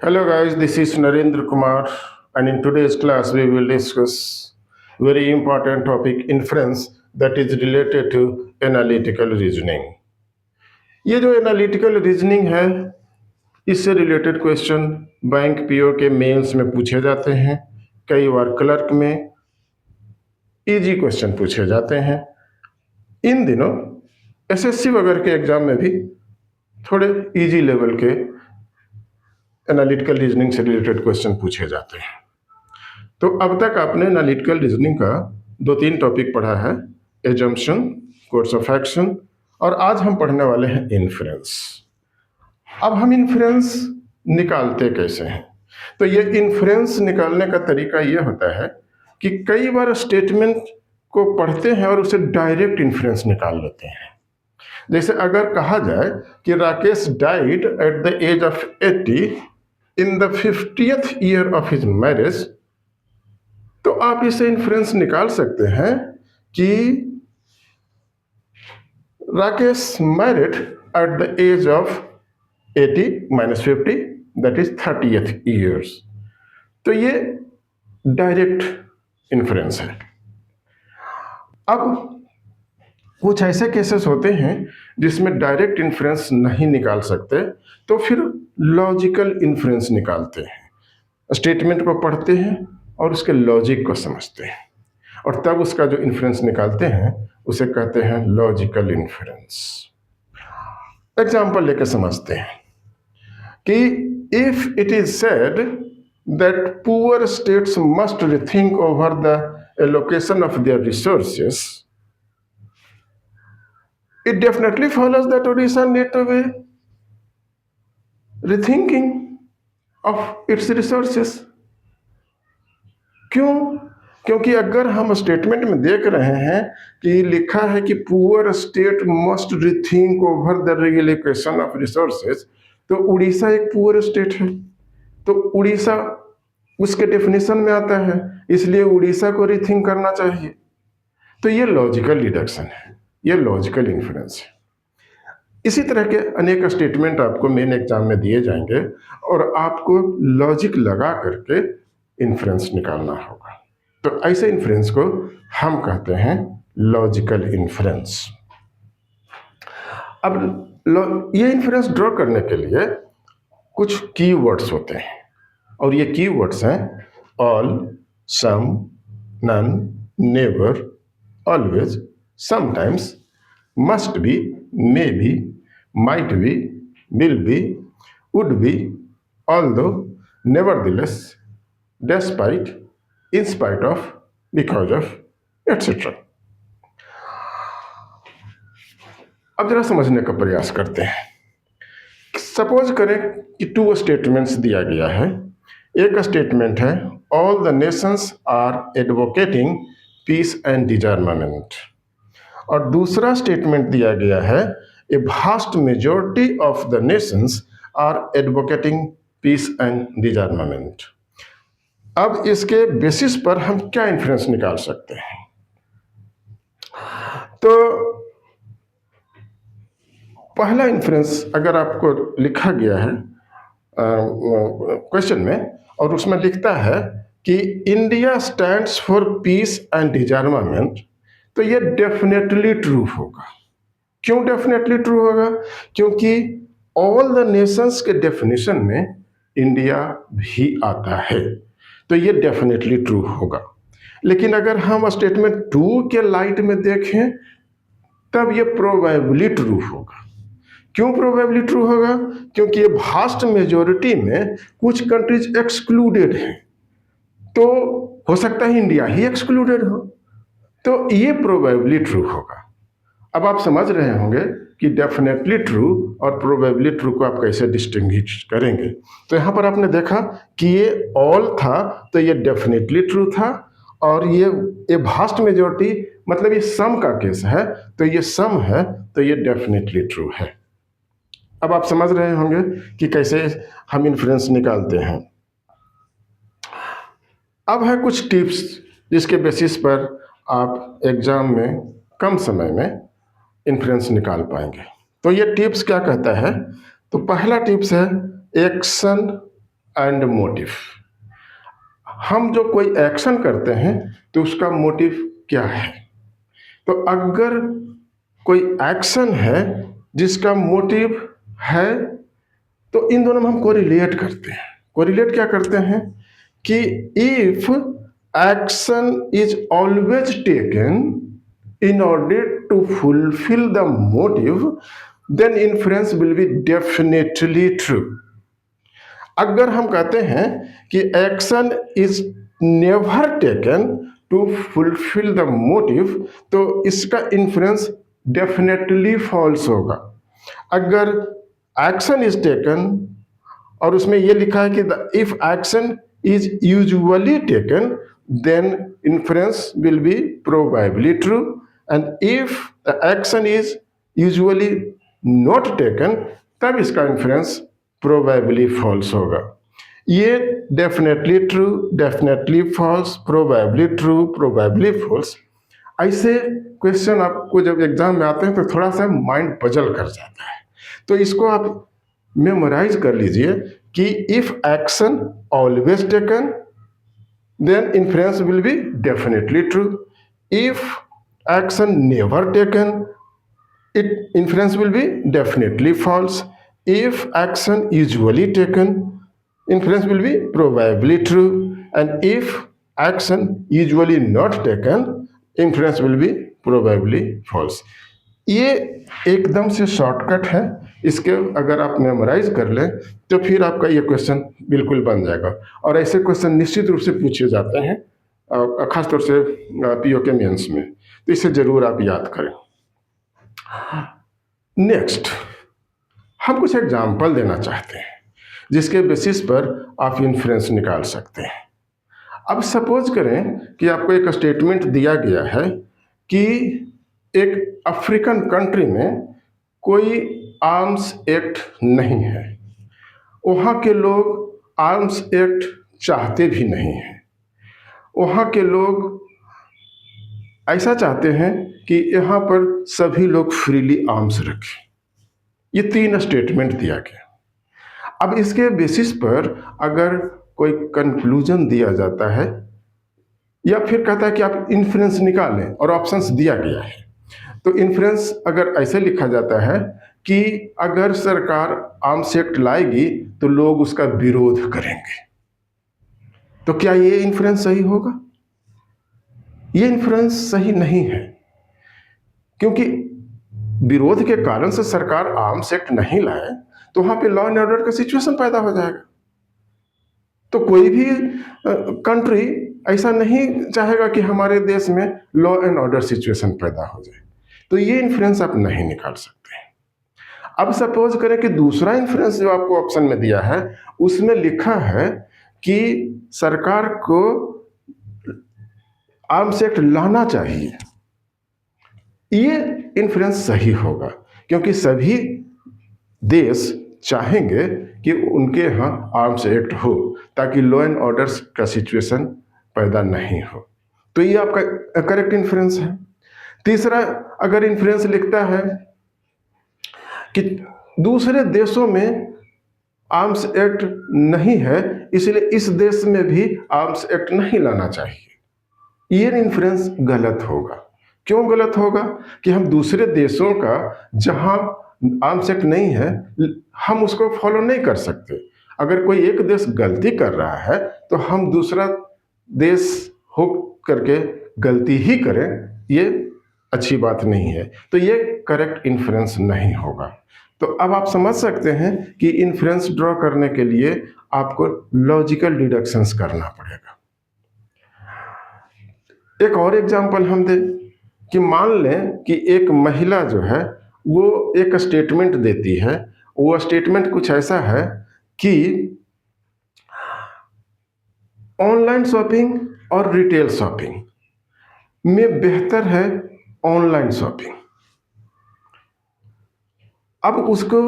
Hello guys, this is Narendra Kumar and in today's class we will discuss very important topic inference that is related to analytical reasoning. ये जो analytical reasoning है इससे related question bank PO के mains में पूछे जाते हैं, कई बार क्लर्क में इजी क्वेश्चन पूछे जाते हैं। इन दिनों एसएससी वगैरह के एग्जाम में भी थोड़े इजी लेवल के एनालिटिकल रीजनिंग से रिलेटेड क्वेश्चन पूछे जाते हैं। तो अब तक आपने एनालिटिकल रीजनिंग का 2-3 टॉपिक पढ़ा है, एजम्पशन, कोर्स ऑफ एक्शन, और आज हम पढ़ने वाले हैं इन्फ्रेंस। अब हम इन्फ्रेंस निकालते कैसे हैं? तो ये इन्फ्रेंस निकालने का तरीका ये होता है कि कई बार स्टेटमेंट को पढ़ते हैं और उसे डायरेक्ट इन्फ्रेंस निकाल लेते हैं। जैसे अगर कहा जाए कि Rakesh died at the age of 80 in the 50th year of his marriage, तो आप इसे इन्फ्रेंस निकाल सकते हैं कि Rakesh married at the age of 80 - 50 that is 30th years. तो ये डायरेक्ट इन्फ्रेंस है। अब कुछ ऐसे केसेस होते हैं जिसमें डायरेक्ट इन्फ्रेंस नहीं निकाल सकते, तो फिर लॉजिकल इन्फ्रेंस निकालते हैं। स्टेटमेंट को पढ़ते हैं और उसके लॉजिक को समझते हैं और तब उसका जो इन्फ्रेंस निकालते हैं उसे कहते हैं लॉजिकल इन्फ्रेंस। एग्जाम्पल लेके समझते हैं कि if it is said that poor states must rethink over the allocation of their resources, it definitely follows that Odisha need to be rethinking of its resources. क्यों? क्योंकि अगर हम स्टेटमेंट में देख रहे हैं कि लिखा है कि poor state must rethink over the regulation of resources, तो उड़ीसा एक पुअर स्टेट है, तो उड़ीसा उसके डेफिनेशन में आता है, इसलिए उड़ीसा को रिथिंक करना चाहिए। तो ये लॉजिकल डिडक्शन है, ये लॉजिकल इन्फ्रेंस है। इसी तरह के अनेक स्टेटमेंट आपको मेन एग्जाम में दिए जाएंगे और आपको लॉजिक लगा करके इन्फ्रेंस निकालना होगा। तो ऐसे इन्फ्रेंस को हम कहते हैं लॉजिकल इन्फ्रेंस। अब ये इन्फ्रेंस ड्रॉ करने के लिए कुछ कीवर्ड्स होते हैं और ये कीवर्ड्स हैं all, some, none, never, always, sometimes, must be, may be, might be, will be, would be, although, nevertheless, despite, in spite of, because of, etc. अब जरा समझने का प्रयास करते हैं। सपोज करें कि 2 स्टेटमेंट्स दिया गया है। एक स्टेटमेंट है all the nations are advocating peace and disarmament, और दूसरा स्टेटमेंट दिया गया है a vast majority of the nations are advocating peace and disarmament. अब इसके बेसिस पर हम क्या इन्फ्रेंस निकाल सकते हैं? तो पहला इन्फ्रेंस अगर आपको लिखा गया है क्वेश्चन में और उसमें लिखता है कि India stands for piece and डिसआर्मामेंट, तो ये डेफिनेटली ट्रू होगा। क्यों डेफिनेटली ट्रू होगा? क्योंकि ऑल द नेशंस के डेफिनेशन में इंडिया भी आता है, तो ये डेफिनेटली ट्रू होगा। लेकिन अगर हम स्टेटमेंट 2 के लाइट में देखें तब ये प्रोबेबली ट्रू होगा। क्यों प्रोबेबली ट्रू होगा? क्योंकि ये वास्ट मेजॉरिटी में कुछ कंट्रीज एक्सक्लूडेड हैं, तो हो सकता है इंडिया ही एक्सक्लूडेड हो, तो ये प्रोबेबली ट्रू होगा। अब आप समझ रहे होंगे कि डेफिनेटली ट्रू और प्रोबेबली ट्रू को आप कैसे डिस्टिंग्विश करेंगे। तो यहाँ पर आपने देखा कि ये ऑल था तो ये डेफिनेटली ट्रू था, और ये वास्ट मेजॉरिटी मतलब ये सम का केस है, तो ये सम है तो ये डेफिनेटली ट्रू है। अब आप समझ रहे होंगे कि कैसे हम इन्फ्रेंस निकालते हैं। अब है कुछ टिप्स जिसके बेसिस पर आप एग्जाम में कम समय में इन्फ्रेंस निकाल पाएंगे। तो ये टिप्स क्या कहता है? तो पहला टिप्स है एक्शन एंड मोटिव। हम जो कोई एक्शन करते हैं तो उसका मोटिव क्या है। तो अगर कोई एक्शन है जिसका मोटिव है तो इन दोनों में हम कोरिलेट करते हैं। कोरिलेट क्या करते हैं कि if action is always taken in order to fulfil the motive then inference will be definitely true. अगर हम कहते हैं कि action is never taken to fulfil the motive तो इसका इन्फ्रेंस डेफिनेटली फॉल्स होगा। अगर एक्शन इज टेकन और उसमें यह लिखा है कि if action is usually taken then inference will be probably true, and if the action is usually not taken तब इसका इन्फ्रेंस प्रोबेबली फॉल्स होगा। ये definitely true, definitely false, probably true, probably false, ऐसे क्वेश्चन आपको जब exam में आते हैं तो थोड़ा सा माइंड पजल कर जाता है। तो इसको आप मेमोराइज कर लीजिए कि if action always taken then inference will be definitely true, if action never taken it inference will be definitely false, if action usually taken inference will be probably true, and if action usually not taken inference will be probably false। ये एकदम से shortcut है, इसके अगर आप memorise कर लें तो फिर आपका ये क्वेश्चन बिल्कुल बन जाएगा। और ऐसे क्वेश्चन निश्चित रूप से पूछे जाते हैं खासतौर से पीओ के मेंस में, तो इसे जरूर आप याद करें। नेक्स्ट हम कुछ एग्जाम्पल देना चाहते हैं जिसके बेसिस पर आप इन्फ्रेंस निकाल सकते हैं। अब सपोज करें कि आपको एक स्टेटमेंट दिया गया है कि एक अफ्रीकन कंट्री में कोई आर्म्स एक्ट नहीं है, वहाँ के लोग आर्म्स एक्ट चाहते भी नहीं हैं, वहाँ के लोग ऐसा चाहते हैं कि यहाँ पर सभी लोग फ्रीली आर्म्स रखें। ये 3 स्टेटमेंट दिया गया। अब इसके बेसिस पर अगर कोई कंक्लूजन दिया जाता है या फिर कहता है कि आप इन्फ्रेंस निकालें और ऑप्शंस दिया गया है, तो इन्फ्रेंस अगर ऐसे लिखा जाता है कि अगर सरकार आर्म्स एक्ट लाएगी तो लोग उसका विरोध करेंगे, तो क्या ये इन्फ्रेंस सही होगा? ये इन्फ्रेंस सही नहीं है, क्योंकि विरोध के कारण से सरकार आर्म्स एक्ट नहीं लाए तो वहां पे लॉ एंड ऑर्डर का सिचुएशन पैदा हो जाएगा। तो कोई भी कंट्री ऐसा नहीं चाहेगा कि हमारे देश में लॉ एंड ऑर्डर सिचुएशन पैदा हो जाए, तो ये इन्फ्रेंस आप नहीं निकाल सकते। अब सपोज करें कि दूसरा इन्फ्रेंस जो आपको ऑप्शन में दिया है उसमें लिखा है कि सरकार को आर्म्स एक्ट लाना चाहिए, ये इन्फ्रेंस सही होगा, क्योंकि सभी देश चाहेंगे कि उनके यहाँ आर्म्स एक्ट हो ताकि लॉ एंड ऑर्डर का सिचुएशन पैदा नहीं हो। तो ये आपका करेक्ट इन्फ्रेंस है। तीसरा अगर इन्फ्रेंस लिखता है कि दूसरे देशों में आर्म्स एक्ट नहीं है इसलिए इस देश में भी आर्म्स एक्ट नहीं लाना चाहिए, ये इन्फ्रेंस गलत होगा। क्यों गलत होगा? कि हम दूसरे देशों का जहां आर्म्स एक्ट नहीं है हम उसको फॉलो नहीं कर सकते। अगर कोई एक देश गलती कर रहा है तो हम दूसरा देश हो करके गलती ही करें, ये अच्छी बात नहीं है। तो ये करेक्ट इन्फ्रेंस नहीं होगा। तो अब आप समझ सकते हैं कि इन्फ्रेंस ड्रॉ करने के लिए आपको लॉजिकल डिडक्शंस करना पड़ेगा। एक और एग्जांपल हम दें कि मान लें कि एक महिला जो है वो एक स्टेटमेंट देती है, वो स्टेटमेंट कुछ ऐसा है कि ऑनलाइन शॉपिंग और रिटेल शॉपिंग में बेहतर है ऑनलाइन शॉपिंग। अब उसको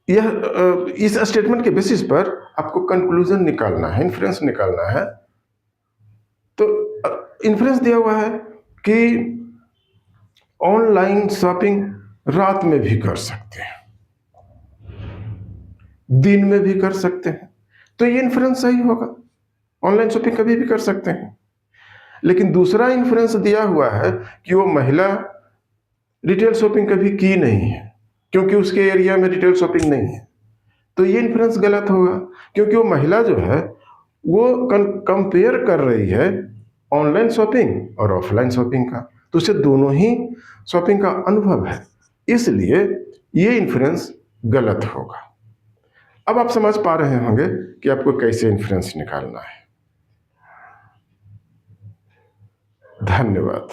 यह इस स्टेटमेंट के बेसिस पर आपको कंक्लूजन निकालना है, इन्फ्रेंस निकालना है। तो इन्फ्रेंस दिया हुआ है कि ऑनलाइन शॉपिंग रात में भी कर सकते हैं, दिन में भी कर सकते हैं, तो ये इन्फ्रेंस सही होगा। ऑनलाइन शॉपिंग कभी भी कर सकते हैं। लेकिन दूसरा इन्फ्रेंस दिया हुआ है कि वो महिला रिटेल शॉपिंग कभी की नहीं है, क्योंकि उसके एरिया में रिटेल शॉपिंग नहीं है, तो ये इन्फ्रेंस गलत होगा, क्योंकि वो महिला जो है वो कंपेयर कर रही है ऑनलाइन शॉपिंग और ऑफलाइन शॉपिंग का, तो उसे दोनों ही शॉपिंग का अनुभव है, इसलिए ये इन्फ्रेंस गलत होगा। अब आप समझ पा रहे होंगे कि आपको कैसे इन्फ्रेंस निकालना है। धन्यवाद।